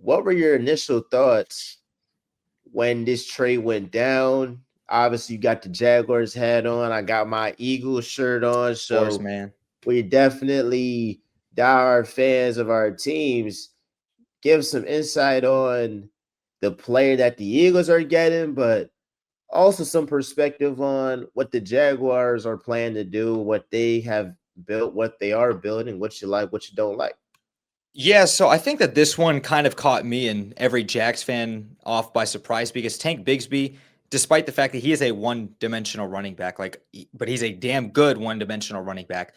what were your initial thoughts when this trade went down? Obviously, you got the Jaguars hat on. I got my Eagles shirt on. Of course, So man. we're definitely diehard fans of our teams. Give some insight on the player that the Eagles are getting, but also some perspective on what the Jaguars are planning to do, what they have built, what they are building, what you like, what you don't like. Yeah, so I think that this one kind of caught me and every Jags fan off by surprise because Tank Bigsby, despite the fact that he is a one-dimensional running back, but he's a damn good one-dimensional running back.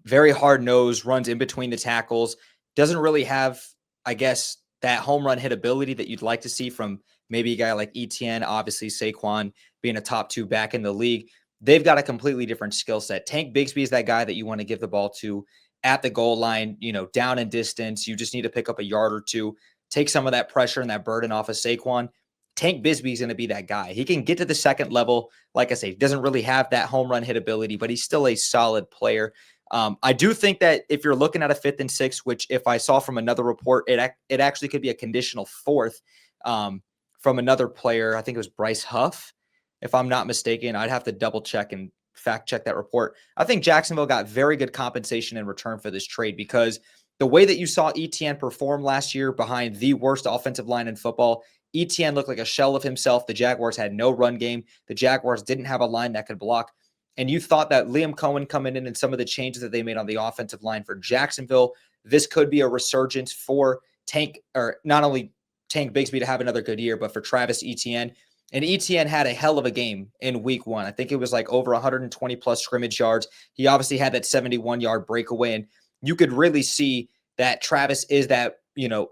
Very hard nosed, runs in between the tackles, doesn't really have, I guess, that home run hit ability that you'd like to see from maybe a guy like Etienne, obviously Saquon being a top two back in the league. They've got a completely different skill set. Tank Bigsby is that guy that you want to give the ball to at the goal line, down in distance. You just need to pick up a yard or two, take some of that pressure and that burden off of Saquon. Tank Bisbee is going to be that guy. He can get to the second level. Like I say, doesn't really have that home run hit ability, but he's still a solid player. I do think that if you're looking at a 5th and 6, which if I saw from another report, it actually could be a conditional 4th from another player. I think it was Bryce Huff, if I'm not mistaken. I'd have to double check and fact check that report. I think Jacksonville got very good compensation in return for this trade because the way that you saw Etienne perform last year behind the worst offensive line in football, Etienne looked like a shell of himself. The Jaguars had no run game. The Jaguars didn't have a line that could block. And you thought that Liam Cohen coming in and some of the changes that they made on the offensive line for Jacksonville, this could be a resurgence for Tank, or not only Tank Bigsby to have another good year, but for Travis Etienne. And Etienne had a hell of a game in week 1. I think it was like over 120 plus scrimmage yards. He obviously had that 71-yard breakaway. And you could really see that Travis is that,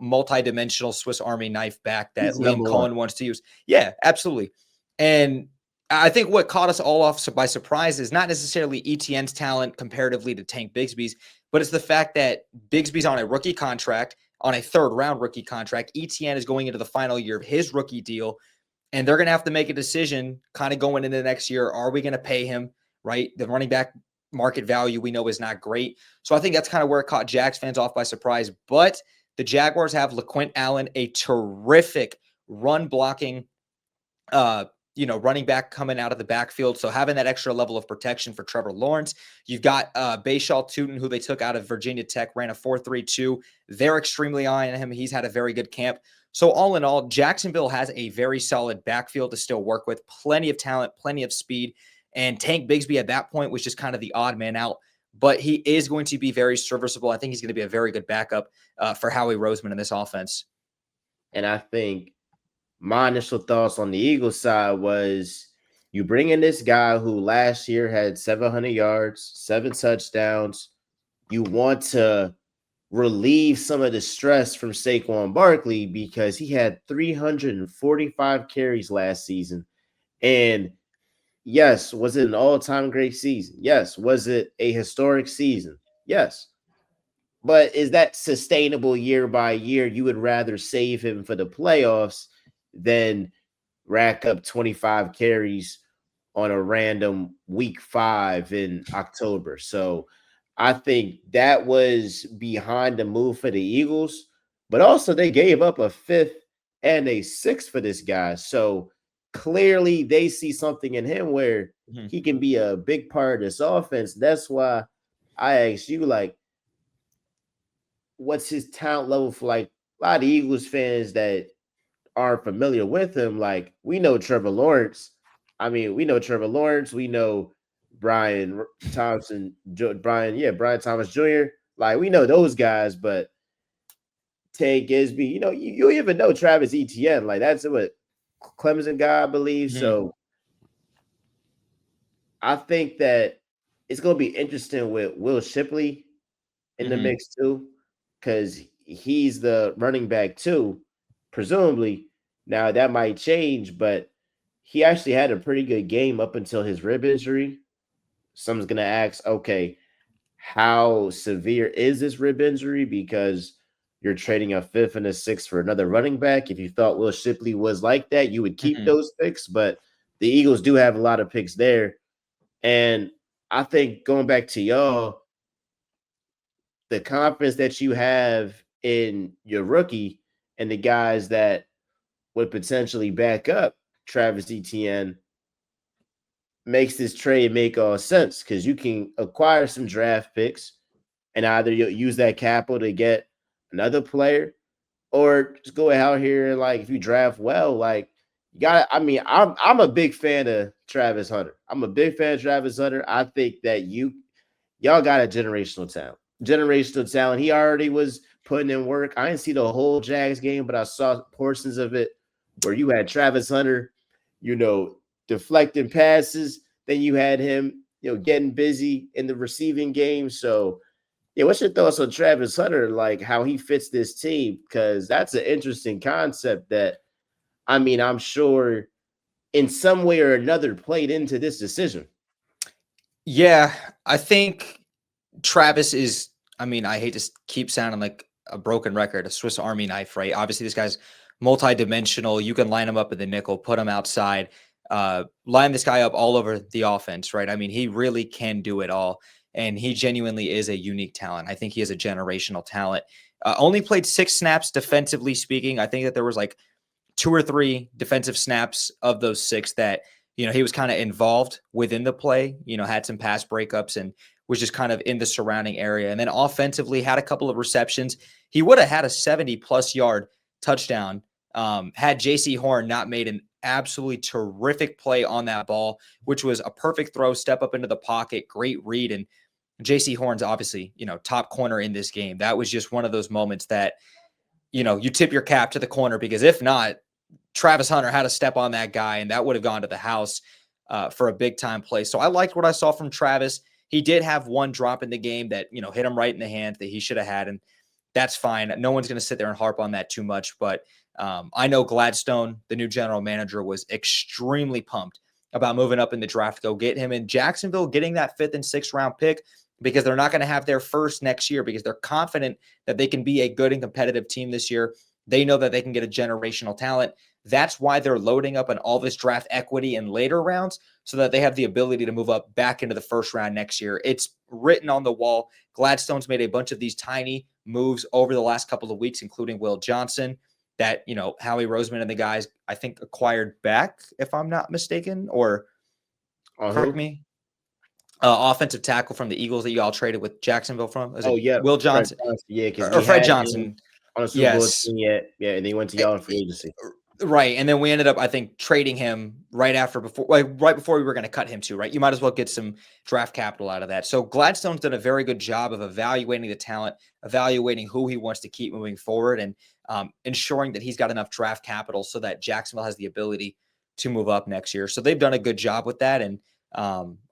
multi-dimensional Swiss Army knife back that He's Liam number one. Cohen wants to use. Yeah, absolutely. And I think what caught us all off by surprise is not necessarily Etienne's talent comparatively to Tank Bigsby's, but it's the fact that Bigsby's on a rookie contract, on a 3rd-round rookie contract. Etienne is going into the final year of his rookie deal. And they're going to have to make a decision kind of going into the next year. Are we going to pay him, right? The running back market value we know is not great. So I think that's kind of where it caught Jags fans off by surprise. But the Jaguars have LaQuint Allen, a terrific run blocking, running back coming out of the backfield. So having that extra level of protection for Trevor Lawrence. You've got Bayshaw Tootin, who they took out of Virginia Tech, ran a 4.32. They're extremely high on him. He's had a very good camp. So all in all, Jacksonville has a very solid backfield to still work with, plenty of talent, plenty of speed. And Tank Bigsby at that point was just kind of the odd man out. But he is going to be very serviceable. I think he's going to be a very good backup for Howie Roseman in this offense. And I think my initial thoughts on the Eagles side was you bring in this guy who last year had 700 yards, 7 touchdowns. You want to relieve some of the stress from Saquon Barkley because he had 345 carries last season. And yes, was it an all-time great season? Yes. Was it a historic season? Yes. But is that sustainable year by year? You would rather save him for the playoffs than rack up 25 carries on a random week 5 in October. So I think that was behind the move for the Eagles, but also they gave up a 5th and a 6th for this guy. So clearly they see something in him where he can be a big part of this offense. That's why I asked you, like, what's his talent level for like a lot of Eagles fans that aren't familiar with him. Like, we know Trevor Lawrence. I mean, we know Trevor Lawrence. We know Brian Thompson, Brian Thomas Jr. Like, we know those guys, but Ted Gisby, you even know Travis Etienne. Like, that's what Clemson guy, I believe. Mm-hmm. So I think that it's going to be interesting with Will Shipley in the mix too, because he's the running back too, presumably. Now that might change, but he actually had a pretty good game up until his rib injury. Someone's gonna ask, okay, how severe is this rib injury? Because you're trading a 5th and a 6th for another running back. If you thought Will Shipley was like that, you would keep those picks, but the Eagles do have a lot of picks there. And I think going back to y'all, the confidence that you have in your rookie and the guys that would potentially back up Travis Etienne makes this trade make all sense because you can acquire some draft picks and either you'll use that capital to get another player or just go out here and like if you draft well, like you got. I mean, I'm a big fan of Travis Hunter. I'm a big fan of Travis Hunter. I think that y'all got a generational talent. Generational talent. He already was putting in work. I didn't see the whole Jags game, but I saw portions of it where you had Travis Hunter, you know, deflecting passes. Then you had him, you know, getting busy in the receiving game. So, yeah, what's your thoughts on Travis Hunter, like how he fits this team? Because that's an interesting concept that, I mean, I'm sure in some way or another played into this decision. Yeah, I think Travis is, I mean, I hate to keep sounding like a broken record, a Swiss Army knife, right? Obviously, this guy's multi-dimensional. You can line him up in the nickel, put him outside, line this guy up all over the offense, right? I mean, he really can do it all. And he genuinely is a unique talent. I think he is a generational talent. Only played 6 snaps defensively speaking. I think that there was like 2 or 3 defensive snaps of those 6 that, he was kind of involved within the play, had some pass breakups and was just kind of in the surrounding area. And then offensively had a couple of receptions. He would have had a 70+ yard touchdown had JC Horn not made an absolutely terrific play on that ball, which was a perfect throw, step up into the pocket, great read. And JC Horn's obviously, top corner in this game. That was just one of those moments that, you tip your cap to the corner, because if not, Travis Hunter had to step on that guy and that would have gone to the house for a big time play. So I liked what I saw from Travis. He did have one drop in the game that, hit him right in the hand that he should have had. And that's fine. No one's going to sit there and harp on that too much. But I know Gladstone, the new general manager, was extremely pumped about moving up in the draft to go get him in Jacksonville, getting that 5th and 6th round pick, because they're not going to have their first next year, because they're confident that they can be a good and competitive team this year. They know that they can get a generational talent. That's why they're loading up on all this draft equity in later rounds, so that they have the ability to move up back into the first round next year. It's written on the wall. Gladstone's made a bunch of these tiny moves over the last couple of weeks, including Will Johnson, that, Howie Roseman and the guys, I think, acquired back, if I'm not mistaken, or correct me. Offensive tackle from the Eagles that you all traded with Jacksonville from. Yeah, Will Johnson. Yeah, because or Fred Johnson on a Super Bowl team. Yeah, and they went to y'all in free agency. Right, and then we ended up, I think, trading him right before we were going to cut him too, right? You might as well get some draft capital out of that. So Gladstone's done a very good job of evaluating the talent, evaluating who he wants to keep moving forward, and ensuring that he's got enough draft capital so that Jacksonville has the ability to move up next year. So they've done a good job with that, and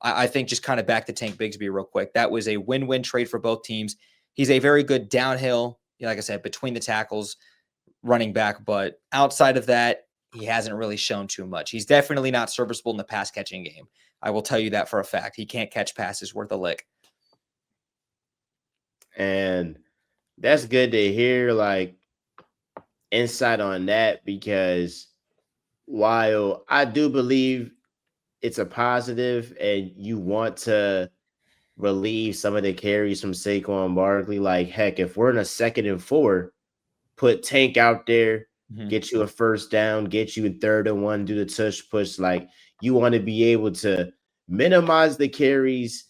I think, just kind of back to Tank Bigsby real quick, that was a win-win trade for both teams. He's a very good downhill, like I said, between the tackles, running back, but outside of that, he hasn't really shown too much. He's definitely not serviceable in the pass catching game. I will tell you that for a fact. He can't catch passes worth a lick. And that's good to hear, like, insight on that, because while I do believe it's a positive and you want to relieve some of the carries from Saquon Barkley, like, heck, if we're in a 2nd and 4, put Tank out there, get you a first down, get you a 3rd and 1, do the tush push. Like, you want to be able to minimize the carries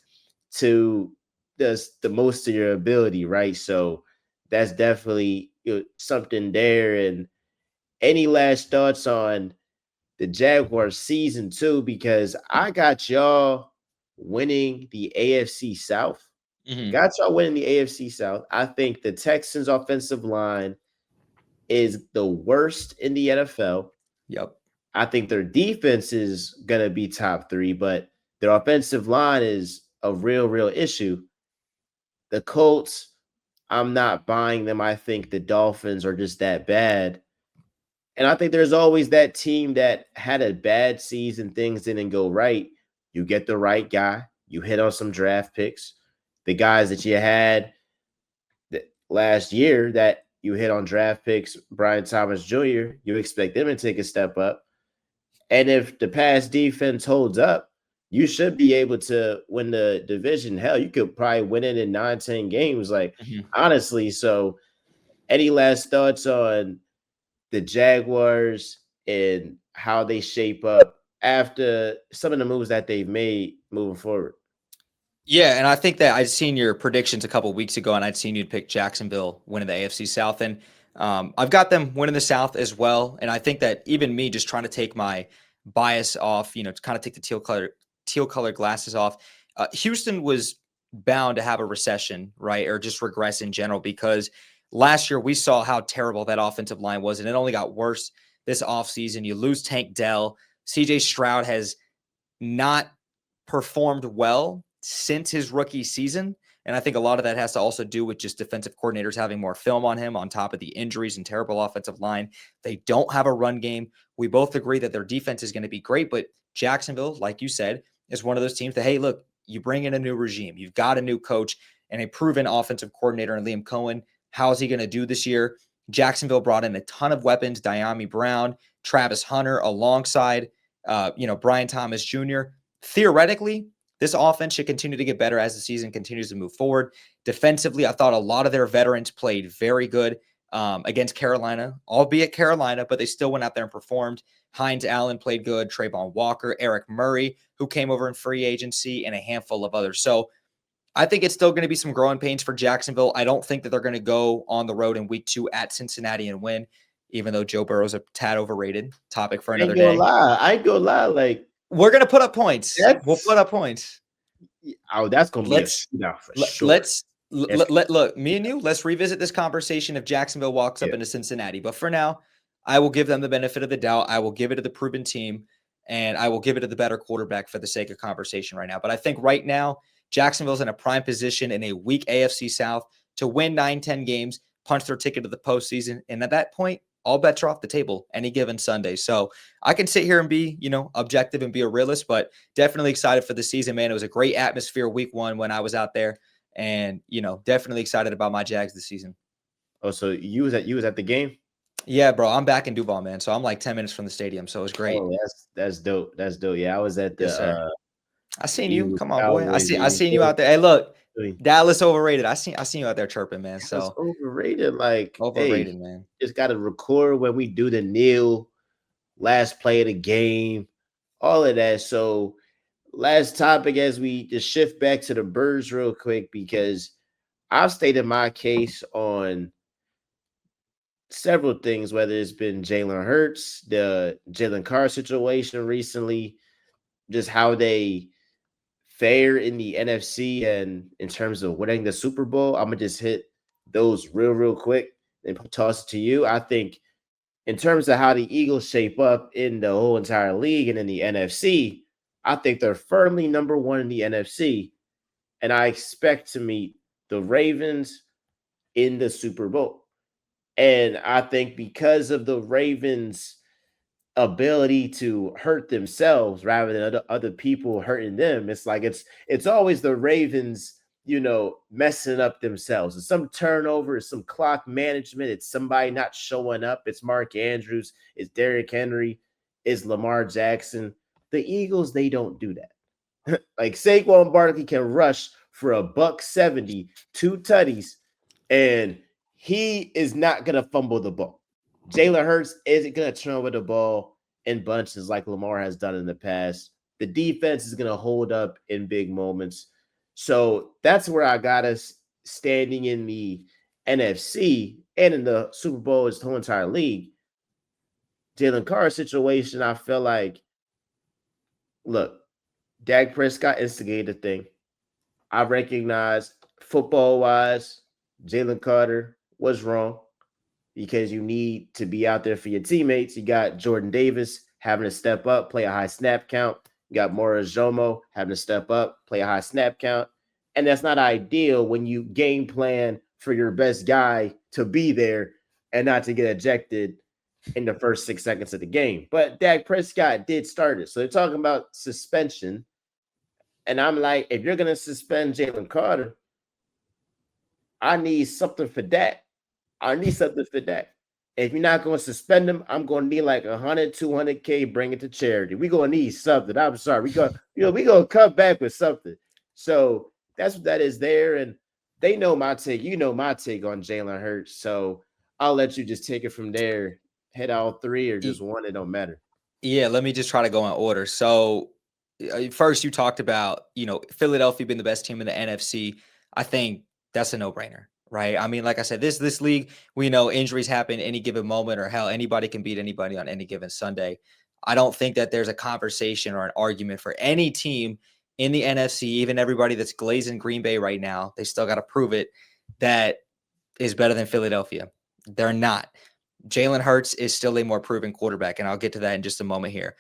to the most of your ability, right? So that's definitely something there. And any last thoughts on the Jaguars season 2? Because I got y'all winning the AFC South. Got y'all winning the AFC South. I think the Texans' offensive line is the worst in the NFL. Yep. I think their defense is going to be top 3, but their offensive line is a real issue. The Colts, I'm not buying them. I think the Dolphins are just that bad. And I think there's always that team that had a bad season, things didn't go right. You get the right guy, you hit on some draft picks. The guys that you had last year that you hit on draft picks, Brian Thomas Jr., you expect them to take a step up. And if the pass defense holds up, you should be able to win the division. Hell, you could probably win it in 9-10 games, like, honestly. So any last thoughts on the Jaguars and how they shape up after some of the moves that they've made moving forward. Yeah, and I think that I'd seen your predictions a couple weeks ago, and I'd seen you'd pick Jacksonville winning the AFC South, and I've got them winning the South as well. And I think that even me just trying to take my bias off, to kind of take the teal color glasses off. Houston was bound to have a recession, right, or just regress in general because last year we saw how terrible that offensive line was, and it only got worse this offseason. You lose Tank Dell, CJ Stroud has not performed well since his rookie season. And I think a lot of that has to also do with just defensive coordinators having more film on him on top of the injuries and terrible offensive line. They don't have a run game. We both agree that their defense is going to be great, but Jacksonville, like you said, is one of those teams that, hey, look, you bring in a new regime, you've got a new coach and a proven offensive coordinator in Liam Cohen. How is he going to do this year? Jacksonville brought in a ton of weapons, Diami Brown, Travis Hunter, alongside, Brian Thomas Jr. Theoretically, this offense should continue to get better as the season continues to move forward. Defensively, I thought a lot of their veterans played very good against Carolina, albeit Carolina, but they still went out there and performed. Hines Allen played good, Trayvon Walker, Eric Murray, who came over in free agency, and a handful of others. So I think it's still going to be some growing pains for Jacksonville. I don't think that they're going to go on the road in week 2 at Cincinnati and win, even though Joe Burrow's a tad overrated. Topic for another day. I ain't gonna lie. Like, we're going to put up points. We'll put up points. Oh, that's gonna be a shootout for sure. Look, me and you, let's revisit this conversation if Jacksonville walks up into Cincinnati. But for now, I will give them the benefit of the doubt. I will give it to the proven team, and I will give it to the better quarterback for the sake of conversation right now. But I think right now, Jacksonville's in a prime position in a weak AFC South to win 9-10 games, punch their ticket to the postseason. And at that point, all bets are off the table any given Sunday. So I can sit here and be, objective and be a realist, but definitely excited for the season, man. It was a great atmosphere week 1 when I was out there, and, definitely excited about my Jags this season. Oh, so you was at the game? Yeah, bro. I'm back in Duval, man. So I'm like 10 minutes from the stadium. So it was great. Oh, that's dope. That's dope. Yeah, I was at the I seen you. Come on, boy. I seen you out there. Hey, look, Dallas overrated. I seen you out there chirping, man. So overrated, like overrated, man. Just got to record when we do the kneel, last play of the game, all of that. So last topic as we just shift back to the Birds real quick, because I've stated my case on several things, whether it's been Jalen Hurts, the Jalen Carr situation recently, just how they fare in the NFC and in terms of winning the Super Bowl. I'm gonna just hit those real quick and toss it to you. I think in terms of how the Eagles shape up in the whole entire league and in the NFC, I think they're firmly number 1 in the NFC, and I expect to meet the Ravens in the Super Bowl. And I think because of the Ravens' ability to hurt themselves rather than other people hurting them, it's like it's always the Ravens, messing up themselves. It's some turnover, it's some clock management, it's somebody not showing up, it's Mark Andrews, it's Derrick Henry, it's Lamar Jackson. The Eagles, they don't do that. Like Saquon Barkley can rush for $170, 2 tutties, and he is not going to fumble the ball. Jalen Hurts isn't going to turn over the ball in bunches like Lamar has done in the past. The defense is going to hold up in big moments. So that's where I got us standing in the NFC and in the Super Bowl as the whole entire league. Jalen Carr situation, I feel like, look, Dak Prescott instigated the thing. I recognize football-wise, Jalen Carter was wrong because you need to be out there for your teammates. You got Jordan Davis having to step up, play a high snap count. You got Morris Jomo having to step up, play a high snap count. And that's not ideal when you game plan for your best guy to be there and not to get ejected in the first 6 seconds of the game. But Dak Prescott did start it. So they're talking about suspension. And I'm like, if you're going to suspend Jalen Carter, I need something for that. If you're not going to suspend him, I'm going to need like 100, 200K, bring it to charity. We're going to need something. I'm sorry. We're going to come back with something. So that's what that is there. And they know my take. You know my take on Jalen Hurts. So I'll let you just take it from there hit all three or Y- just one? It don't matter. Yeah, let me just try to go in order. So, first you talked about, Philadelphia being the best team in the NFC. I think that's a no-brainer, right? I mean, like I said, this league, we know injuries happen any given moment, or hell, anybody can beat anybody on any given Sunday. I don't think that there's a conversation or an argument for any team in the NFC, even everybody that's glazing Green Bay right now. They still got to prove it, that is better than Philadelphia. They're not. Jalen Hurts is still a more proven quarterback, and I'll get to that in just a moment here.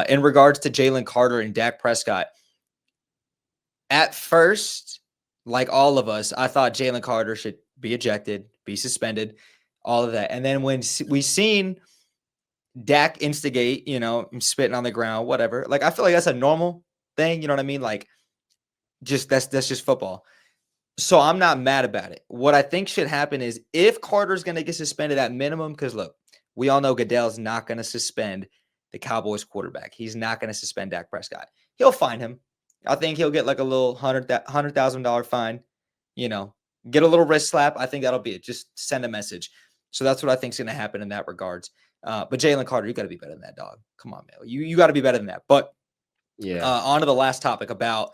In regards to Jalen Carter and Dak Prescott, at first, like all of us, I thought Jalen Carter should be ejected, be suspended, all of that. And then when we seen Dak instigate, spitting on the ground, whatever, like I feel like that's a normal thing. You know what I mean? Like, just that's just football. So I'm not mad about it. What I think should happen is, if Carter's going to get suspended at minimum, because look, we all know Goodell's not going to suspend the Cowboys quarterback. He's not going to suspend Dak Prescott. He'll fine him. I think he'll get like a little $100,000 fine, get a little wrist slap. I think that'll be it. Just send a message. So that's what I think is going to happen in that regards. But Jalen Carter, you got to be better than that, dog. Come on, man. You got to be better than that. But Yeah. on to the last topic about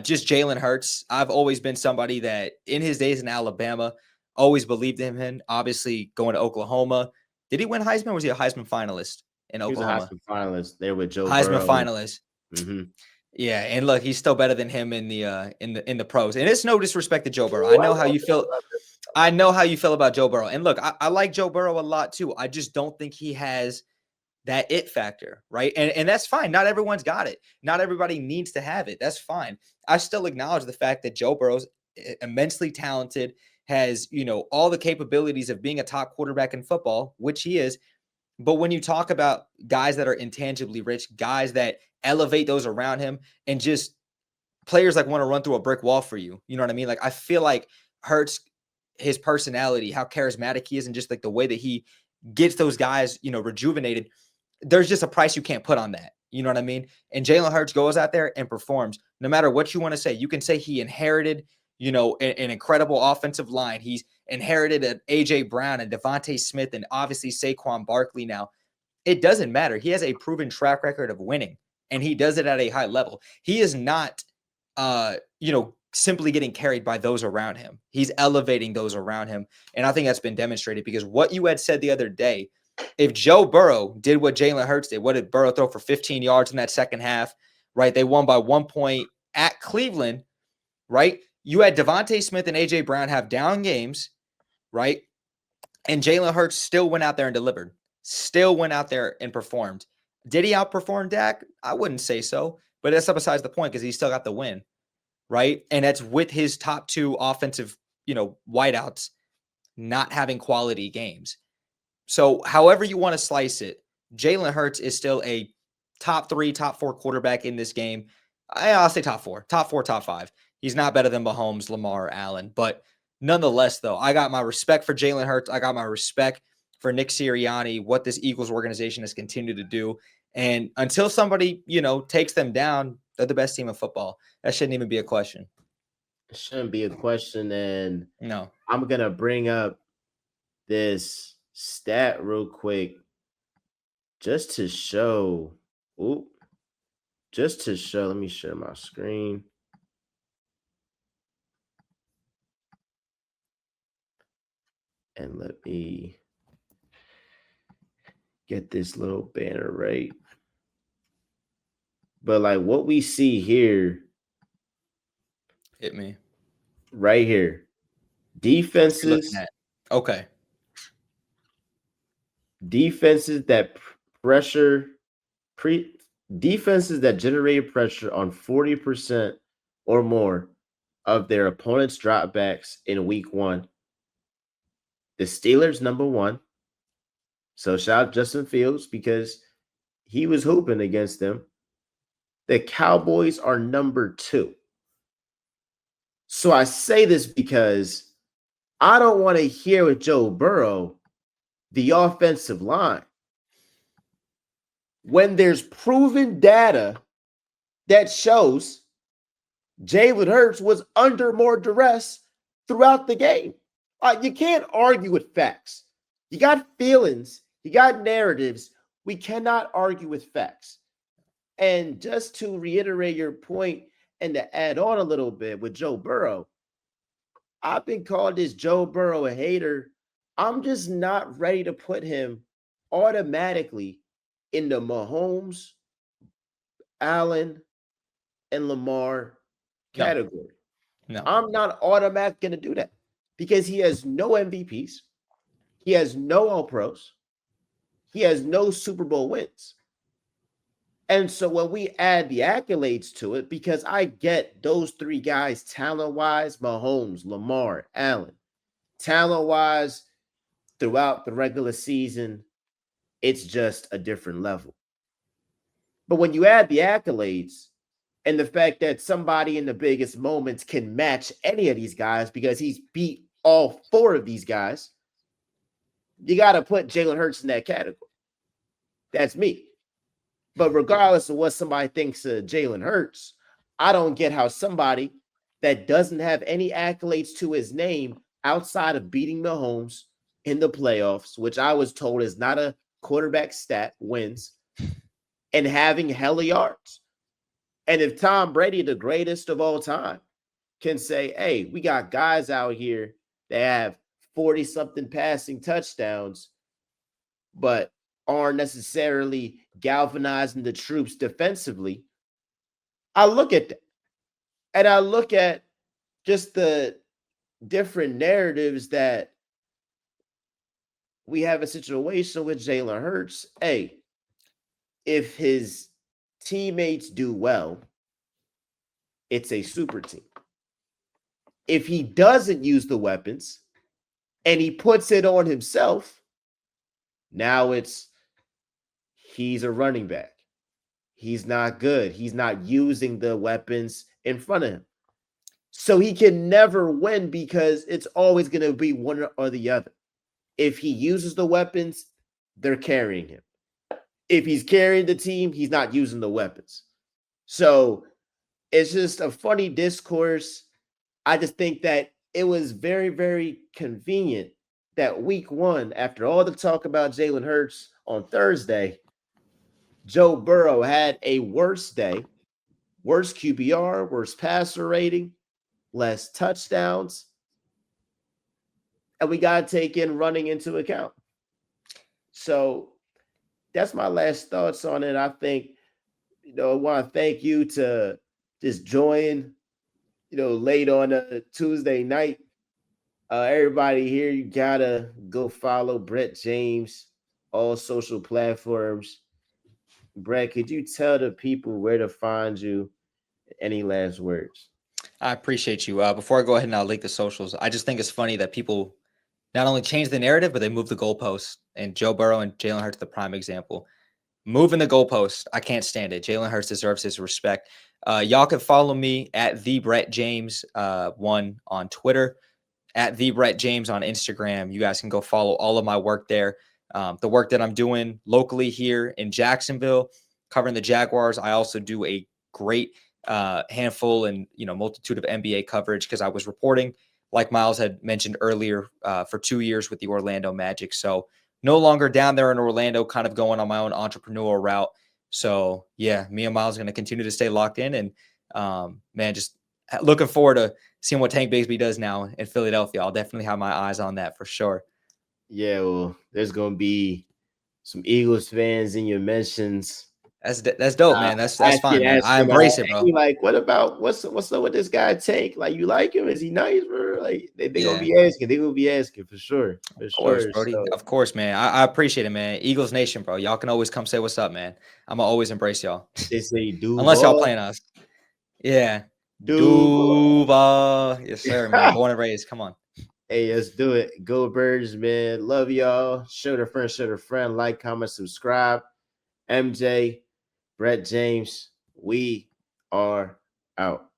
just Jalen Hurts. I've always been somebody that in his days in Alabama, always believed in him. Obviously, going to Oklahoma. Did he win Heisman, or was he a Heisman finalist in He was a Oklahoma? Heisman finalist there with Joe Heisman Burrow. finalist. Mm-hmm. Yeah, and look, he's still better than him in the pros. And it's no disrespect to Joe Burrow. I know how you feel. I know how you feel about Joe Burrow. And look, I like Joe Burrow a lot too. I just don't think he has that it factor, right? And that's fine. Not everyone's got it. Not everybody needs to have it. That's fine. I still acknowledge the fact that Joe Burrow's immensely talented, has, all the capabilities of being a top quarterback in football, which he is. But when you talk about guys that are intangibly rich, guys that elevate those around him, and just players like want to run through a brick wall for you, you know what I mean? Like, I feel like Hurts, his personality, how charismatic he is, and just like the way that he gets those guys, rejuvenated, there's just a price you can't put on that. You know what I mean? And Jalen Hurts goes out there and performs. No matter what you want to say, you can say he inherited, an incredible offensive line. He's inherited an A.J. Brown and Devontae Smith and obviously Saquon Barkley now. It doesn't matter. He has a proven track record of winning, and he does it at a high level. He is not, simply getting carried by those around him. He's elevating those around him. And I think that's been demonstrated, because what you had said the other day, if Joe Burrow did what Jalen Hurts did, what did Burrow throw for 15 yards in that second half, right? They won by 1 point at Cleveland, right? You had Devontae Smith and A.J. Brown have down games, right? And Jalen Hurts still went out there and delivered, still went out there and performed. Did he outperform Dak? I wouldn't say so, but that's not besides the point, because he still got the win, right? And that's with his top two offensive, wideouts not having quality games. So however you want to slice it, Jalen Hurts is still a top 3, top 4 quarterback in this game. I'll say top 4, top 5. He's not better than Mahomes, Lamar, Allen. But nonetheless, though, I got my respect for Jalen Hurts. I got my respect for Nick Sirianni, what this Eagles organization has continued to do. And until somebody, takes them down, they're the best team in football. That shouldn't even be a question. It shouldn't be a question. And No. I'm going to bring up this stat real quick just to show. Let me share my screen. And let me get this little banner right. But like what we see here, Hit me. right here, defenses. Okay. Defenses that defenses that generated pressure on 40% or more of their opponent's dropbacks in week 1. The Steelers number 1. So shout out Justin Fields, because he was hooping against them. The Cowboys are number 2. So I say this because I don't want to hear with Joe Burrow the offensive line when there's proven data that shows Jalen Hurts was under more duress throughout the game. You can't argue with facts. You got feelings. He got narratives. We cannot argue with facts. And just to reiterate your point and to add on a little bit with Joe Burrow, I've been called this Joe Burrow a hater. I'm just not ready to put him automatically in the Mahomes, Allen, and Lamar No, category. no. I'm not automatically going to do that because he has no MVPs. He has no All Pros. He has no Super Bowl wins. And so when we add the accolades to it, because I get those three guys talent wise, Mahomes, Lamar, Allen, talent wise throughout the regular season, it's just a different level. But when you add the accolades and the fact that somebody in the biggest moments can match any of these guys because he's beat all four of these guys, you got to put Jalen Hurts in that category. That's me. But regardless of what somebody thinks of Jalen Hurts, I don't get how somebody that doesn't have any accolades to his name outside of beating Mahomes in the playoffs, which I was told is not a quarterback stat, wins, and having hella yards. And if Tom Brady, the greatest of all time, can say, hey, we got guys out here that have 40-something passing touchdowns, but aren't necessarily galvanizing the troops defensively, I look at that. And I look at just the different narratives that we have a situation with Jalen Hurts. Hey, if his teammates do well, it's a super team. If he doesn't use the weapons and he puts it on himself, now he's a running back. He's not good. He's not using the weapons in front of him. So he can never win because it's always going to be one or the other. If he uses the weapons, they're carrying him. If he's carrying the team, he's not using the weapons. So it's just a funny discourse. I just think that it was very, very convenient that week one, after all the talk about Jalen Hurts on Thursday, Joe Burrow had a worse day, worse QBR, worse passer rating, less touchdowns. And we got to take in running into account. So that's my last thoughts on it. I think, I want to thank you to just join, late on a Tuesday night. Everybody here, you got to go follow Brett James, all social platforms. Brett, could you tell the people where to find you? Any last words? I appreciate you. Before I go ahead and I'll link the socials, I just think it's funny that people not only change the narrative, but they move the goalposts. And Joe Burrow and Jalen Hurts, the prime example. Moving the goalpost, I can't stand it. Jalen Hurts deserves his respect. Y'all can follow me at the Brett James 1 on Twitter, at the Brett James on Instagram. You guys can go follow all of my work there. The work that I'm doing locally here in Jacksonville, covering the Jaguars. I also do a great handful and multitude of NBA coverage because I was reporting, like Miles had mentioned earlier, for 2 years with the Orlando Magic. So no longer down there in Orlando, kind of going on my own entrepreneurial route. So yeah, me and Miles are going to continue to stay locked in, and man, just looking forward to seeing what Tank Bigsby does now in Philadelphia. I'll definitely have my eyes on that for sure. Yeah, well, there's going to be some Eagles fans in your mentions. That's dope, man. That's fine, man. I embrace it, bro. Like, what about what's up with this guy Tank? Like, you like him? Is he nice, bro? Like, they're gonna be asking. They're gonna be asking for sure. Of course, Brody. So. Of course, man. I appreciate it, man. Eagles Nation, bro. Y'all can always come say what's up, man. I'm gonna always embrace y'all. They say Duval. Unless y'all playing us. Yeah. Duval. Yes, sir, man. Born and raised. Come on. Hey, let's do it. Go Birds, man. Love y'all. Show their friend. Like, comment, subscribe. MJ, Brett James, we are out.